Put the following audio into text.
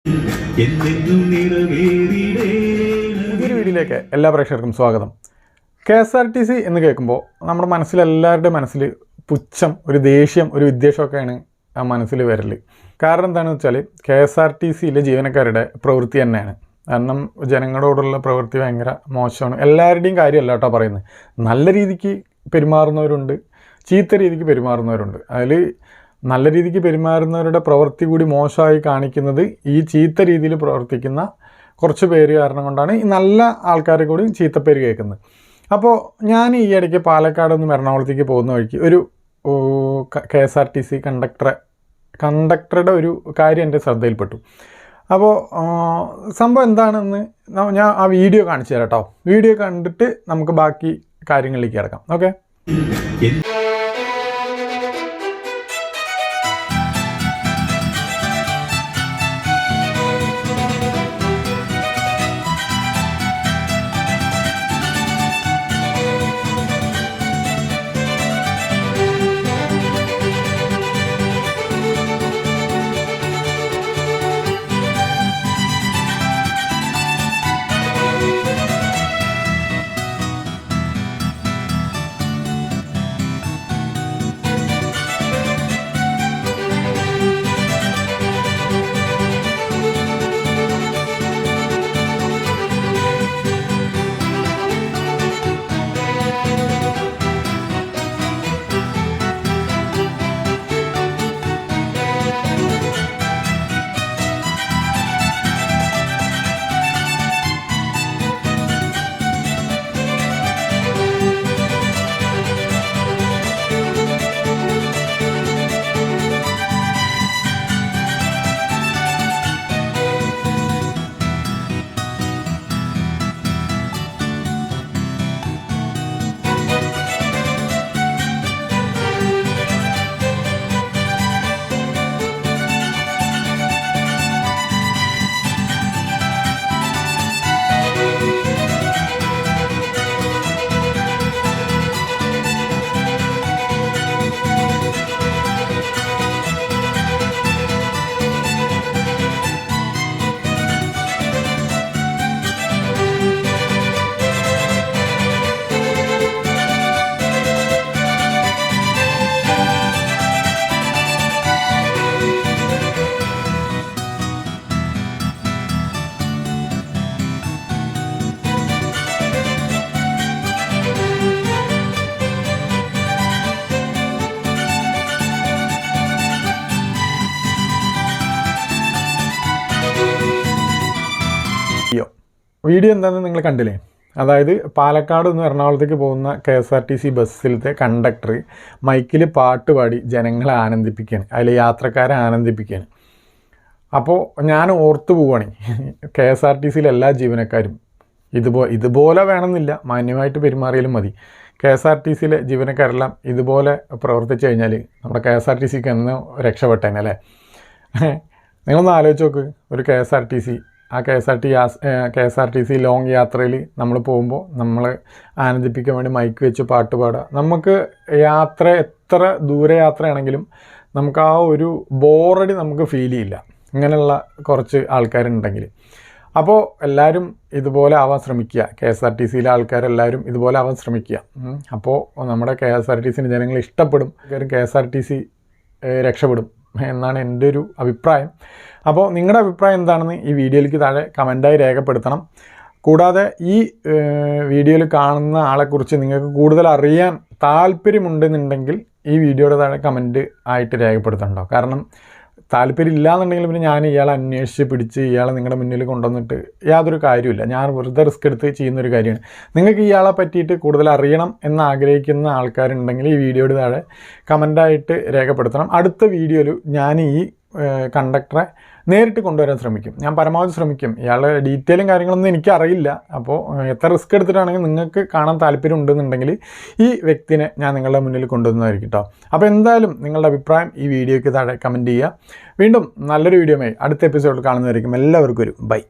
പുതിയൊരു വീഡിയോയിലേക്ക് എല്ലാ പ്രേക്ഷകർക്കും സ്വാഗതം. KSRTC എന്ന് കേൾക്കുമ്പോൾ നമ്മുടെ മനസ്സിലെല്ലാവരുടെയും മനസ്സിൽ പുച്ഛം, ഒരു ദേഷ്യം, ഒരു വിദ്വേഷമൊക്കെയാണ് ആ മനസ്സിൽ വരൽ. കാരണം എന്താണെന്ന് വെച്ചാൽ KSRTCയിലെ ജീവനക്കാരുടെ പ്രവൃത്തി തന്നെയാണ്. കാരണം ജനങ്ങളോടുള്ള പ്രവൃത്തി ഭയങ്കര മോശമാണ്. എല്ലാവരുടെയും കാര്യമല്ല കേട്ടോ പറയുന്നത്. നല്ല രീതിക്ക് പെരുമാറുന്നവരുണ്ട്, ചീത്ത രീതിക്ക് പെരുമാറുന്നവരുണ്ട്. അതിൽ നല്ല രീതിക്ക് പെരുമാറുന്നവരുടെ പ്രവൃത്തി കൂടി മോശമായി കാണിക്കുന്നത് ഈ ചീത്ത രീതിയിൽ പ്രവർത്തിക്കുന്ന കുറച്ച് പേര് കാരണം കൊണ്ടാണ് ഈ നല്ല ആൾക്കാരെ കൂടി ചീത്തപ്പേര് കേൾക്കുന്നത്. അപ്പോൾ ഞാൻ ഈ ഇടയ്ക്ക് പാലക്കാട് നിന്ന് എറണാകുളത്തേക്ക് പോകുന്ന വഴിക്ക് ഒരു KSRTC കണ്ടക്ടറുടെ ഒരു കാര്യം എൻ്റെ ശ്രദ്ധയിൽപ്പെട്ടു. അപ്പോൾ സംഭവം എന്താണെന്ന് ഞാൻ ആ വീഡിയോ കാണിച്ചു തരാം കേട്ടോ. വീഡിയോ കണ്ടിട്ട് നമുക്ക് ബാക്കി കാര്യങ്ങളിലേക്ക് കിടക്കാം. ഓക്കെ. വീഡിയോ എന്താണെന്ന് നിങ്ങൾ കണ്ടില്ലേ? അതായത് പാലക്കാട് നിന്ന് എറണാകുളത്തേക്ക് പോകുന്ന KSRTC ബസ്സിലത്തെ കണ്ടക്ടർ മൈക്കിൽ പാട്ട് പാടി ജനങ്ങളെ ആനന്ദിപ്പിക്കുകയാണ്, അതിൽ യാത്രക്കാരെ ആനന്ദിപ്പിക്കുകയാണ്. അപ്പോൾ ഞാൻ ഓർത്തു പോവുകയാണ്, KSRTCയിലെ എല്ലാ ജീവനക്കാരും ഇതുപോലെ വേണമെന്നില്ല, മാന്യമായിട്ട് പെരുമാറിയാലും മതി. KSRTCയിലെ ജീവനക്കാരെല്ലാം ഇതുപോലെ പ്രവർത്തിച്ചു കഴിഞ്ഞാൽ നമ്മുടെ KSRTCക്ക് എന്ന് രക്ഷപ്പെട്ടേനല്ലേ. നിങ്ങളൊന്ന് ആലോചിച്ച് നോക്ക്. ഒരു KSRTC ലോങ് യാത്രയിൽ നമ്മൾ പോകുമ്പോൾ നമ്മൾ ആനന്ദിപ്പിക്കാൻ വേണ്ടി മൈക്ക് വെച്ച് പാട്ട് പാടുക. നമുക്ക് യാത്ര എത്ര ദൂരയാത്രയാണെങ്കിലും നമുക്ക് ആ ഒരു ബോറടി നമുക്ക് ഫീൽ ചെയ്യില്ല, ഇങ്ങനെയുള്ള കുറച്ച് ആൾക്കാരുണ്ടെങ്കിൽ. അപ്പോൾ എല്ലാവരും ഇതുപോലെ ആവാൻ ശ്രമിക്കുക. KSRTCയിലെ ആൾക്കാരെല്ലാവരും ഇതുപോലെ ആവാൻ ശ്രമിക്കുക. അപ്പോൾ നമ്മുടെ KSRTCന് ജനങ്ങൾ ഇഷ്ടപ്പെടും, KSRTC രക്ഷപ്പെടും എന്നാണ് എൻ്റെ ഒരു അഭിപ്രായം. അപ്പോൾ നിങ്ങളുടെ അഭിപ്രായം എന്താണെന്ന് ഈ വീഡിയോയിലേക്ക് താഴെ കമൻറ്റായി രേഖപ്പെടുത്തണം. കൂടാതെ ഈ വീഡിയോയിൽ കാണുന്ന ആളെക്കുറിച്ച് നിങ്ങൾക്ക് കൂടുതൽ അറിയാൻ താല്പര്യമുണ്ടെന്നുണ്ടെങ്കിൽ ഈ വീഡിയോയുടെ താഴെ കമൻറ്റ് ആയിട്ട് രേഖപ്പെടുത്തണ്ടോ. കാരണം താല്പര്യം ഇല്ലയെന്നുണ്ടെങ്കിൽ പിന്നെ ഞാൻ ഇയാളെ അന്വേഷിച്ച് പിടിച്ച് ഇയാളെ നിങ്ങളുടെ മുന്നിൽ കൊണ്ടുവന്നിട്ട് യാതൊരു കാര്യമില്ല. ഞാൻ വെറുതെ റിസ്ക് എടുത്ത് ചെയ്യുന്നൊരു കാര്യമാണ്. നിങ്ങൾക്ക് ഇയാളെ പറ്റിയിട്ട് കൂടുതൽ അറിയണം എന്ന് ആഗ്രഹിക്കുന്ന ആൾക്കാരുണ്ടെങ്കിൽ ഈ വീഡിയോയുടെ താഴെ കമൻറ്റായിട്ട് രേഖപ്പെടുത്തണം. അടുത്ത വീഡിയോയിൽ ഞാൻ ഈ കണ്ടക്ടറെ നേരിട്ട് കൊണ്ടുവരാൻ ശ്രമിക്കും. ഞാൻ പരമാവധി ശ്രമിക്കും. ഇയാളുടെ ഡീറ്റെയിലും കാര്യങ്ങളൊന്നും എനിക്കറിയില്ല. അപ്പോൾ എത്ര റിസ്ക് എടുത്തിട്ടാണെങ്കിൽ നിങ്ങൾക്ക് കാണാൻ താല്പര്യം ഉണ്ടെന്നുണ്ടെങ്കിൽ ഈ വ്യക്തിനെ ഞാൻ നിങ്ങളുടെ മുന്നിൽ കൊണ്ടുവന്നതായിരിക്കും കേട്ടോ. അപ്പോൾ എന്തായാലും നിങ്ങളുടെ അഭിപ്രായം ഈ വീഡിയോയ്ക്ക് താഴെ കമൻറ്റ് ചെയ്യുക. വീണ്ടും നല്ലൊരു വീഡിയോയുമായി അടുത്ത എപ്പിസോഡിൽ കാണുന്നതായിരിക്കും. എല്ലാവർക്കും ഒരു ബൈ.